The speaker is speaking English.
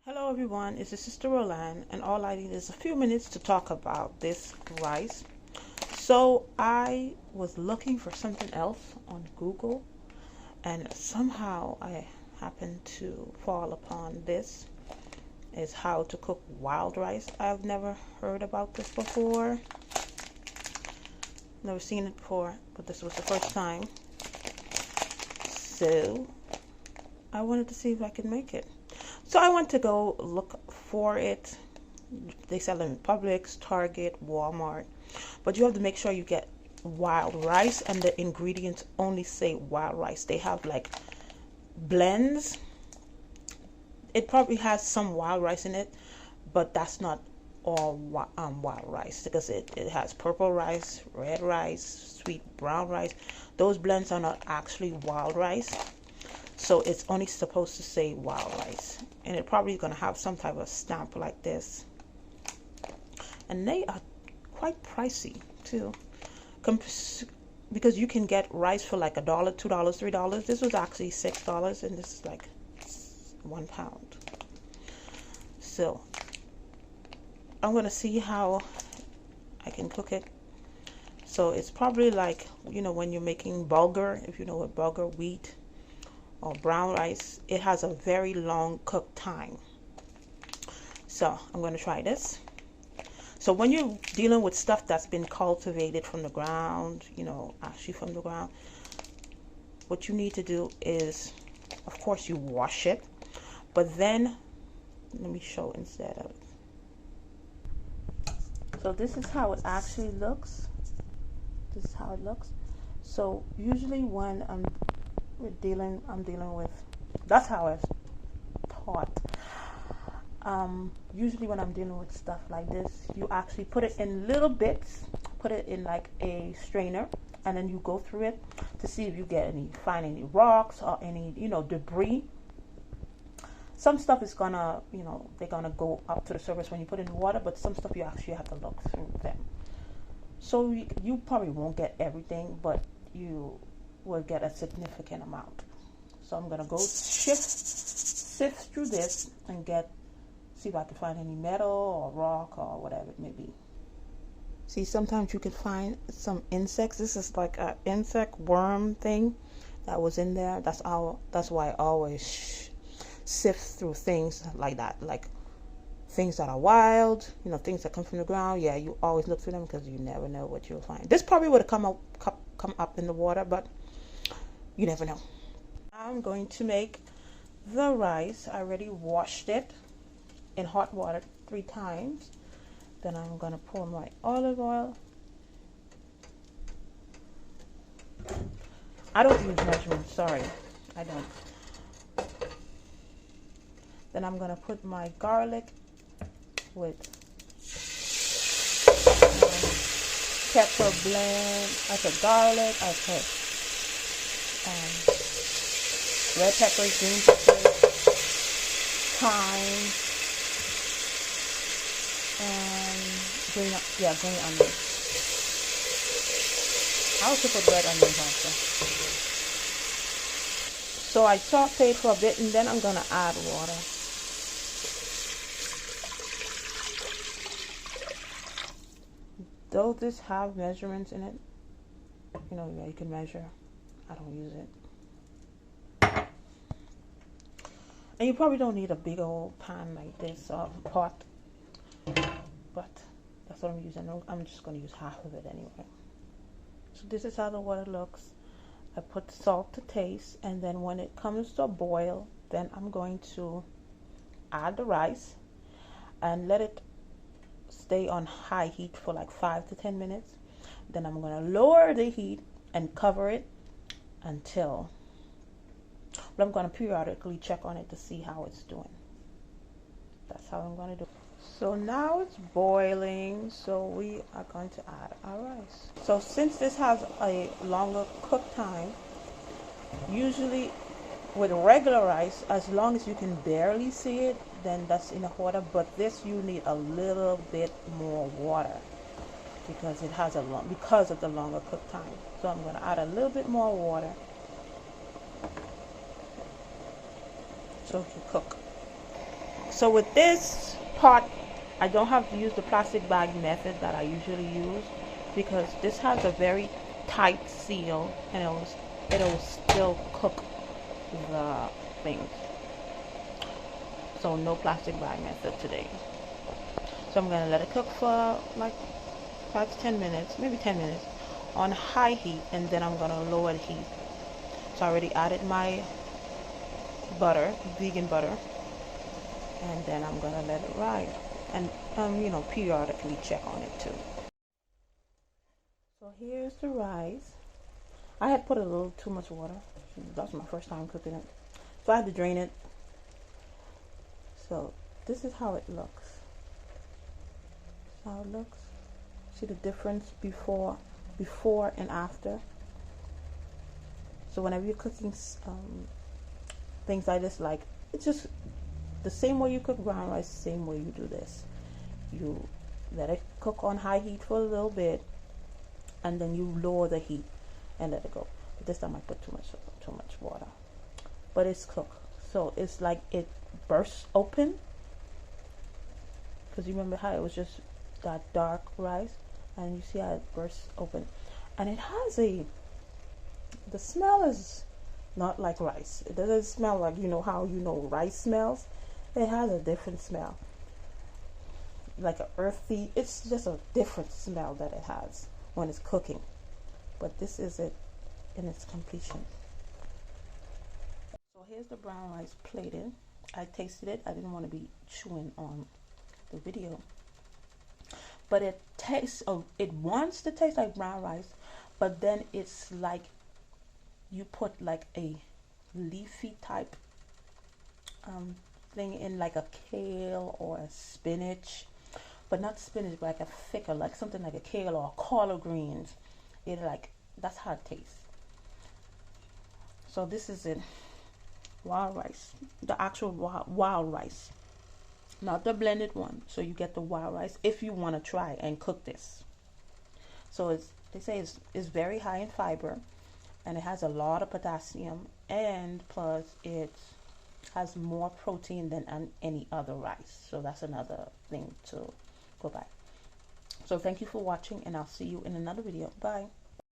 Hello everyone, it's your sister Roland, and all I need is a few minutes to talk about this rice. So I was looking for something else on Google, and somehow I happened to fall upon this. Is how to cook wild rice. I've never heard about this before. Never seen it before, but this was the first time. So I wanted to see if I could make it. So I went to go look for it. They sell them in Publix, Target, Walmart. But you have to make sure you get wild rice, and the ingredients only say wild rice. They have like blends. It probably has some wild rice in it, but that's not all wild rice, because it has purple rice, red rice, sweet brown rice. Those blends are not actually wild rice. So it's only supposed to say wild rice, and it probably is going to have some type of stamp like this, and they are quite pricey too, because you can get rice for like $1, $2, $3. This was actually $6, and this is like 1 pound. So I'm going to see how I can cook it. So it's probably like, when you're making bulgur, if you know what bulgur, wheat or brown rice, it has a very long cook time. So I'm going to try this. So when you're dealing with stuff that's been cultivated from the ground, actually from the ground, what you need to do is, of course, you wash it, but then let me show instead of it. So this is how it actually looks. This is how it looks. So usually when I'm dealing with, that's how I was taught. Usually when I'm dealing with stuff like this, you actually put it in little bits, put it in like a strainer, and then you go through it to see if you find any rocks or any, debris. Some stuff is gonna, they're gonna go up to the surface when you put it in water, but some stuff you actually have to look through them. So you probably won't get everything, but you will get a significant amount. So I'm gonna go sift through this and see if I can find any metal or rock or whatever it may be. See, sometimes you can find some insects. This is like an insect worm thing that was in there. That's why I always sift through things like that, like things that are wild, things that come from the ground. Yeah, you always look through them because you never know what you'll find. This probably would have come up in the water, but you never know. I'm going to make the rice. I already washed it in hot water 3 times. Then I'm going to pour my olive oil. I don't use measurements, sorry. I don't. Then I'm going to put my garlic with pepper blend. I put garlic, I put red peppers, green peppers, thyme, and green onions. I also put red onions also. So I sauteed for a bit, and then I'm going to add water. Though this have measurements in it, you can measure. I don't use it. And you probably don't need a big old pan like this or pot, but that's what I'm using. I'm just going to use half of it anyway. So this is how the water looks. I put salt to taste, and then when it comes to a boil, then I'm going to add the rice and let it stay on high heat for like 5 to 10 minutes. Then I'm going to lower the heat and cover it but I'm going to periodically check on it to see how it's doing. That's how I'm going to do it. So now it's boiling, so we are going to add our rice. So since this has a longer cook time, usually with regular rice, as long as you can barely see it, then that's enough water. But this, you need a little bit more water because it has because of the longer cook time. So I'm going to add a little bit more water so it can cook. So with this pot, I don't have to use the plastic bag method that I usually use, because this has a very tight seal and it'll still cook the things. So no plastic bag method today. So I'm gonna let it cook for like 5 to 10 minutes, maybe 10 minutes on high heat, and then I'm gonna lower the heat. So I already added my butter, vegan butter, and then I'm gonna let it ride, and you know, periodically check on it too. So here's the rice. I had put a little too much water. That's my first time cooking it, so I had to drain it. So this is how it looks. How it looks. See the difference before and after. So whenever you're cooking things like this, like, it's just the same way you cook brown rice, the same way you do this. You let it cook on high heat for a little bit, and then you lower the heat and let it go. But this time I put too much water, but it's cooked. So it's like it bursts open, because you remember how it was just that dark rice, and you see how it bursts open, and it has the smell is not like rice. It doesn't smell like, you know how rice smells. It has a different smell, like a earthy. It's just a different smell that it has when it's cooking. But this is it in its completion. So here's the brown rice plated. I tasted it. I didn't want to be chewing on the video, but it tastes, it wants to taste like brown rice, but then it's like you put like a leafy type thing in, like a kale or a spinach, but not spinach, but like a thicker, like something like a kale or collard greens. It like, that's how it tastes. So this is it. Wild rice, the actual wild rice, not the blended one. So you get the wild rice if you want to try and cook this. So they say it's very high in fiber, and it has a lot of potassium, and plus it has more protein than any other rice. So that's another thing to go by. So thank you for watching, and I'll see you in another video. Bye.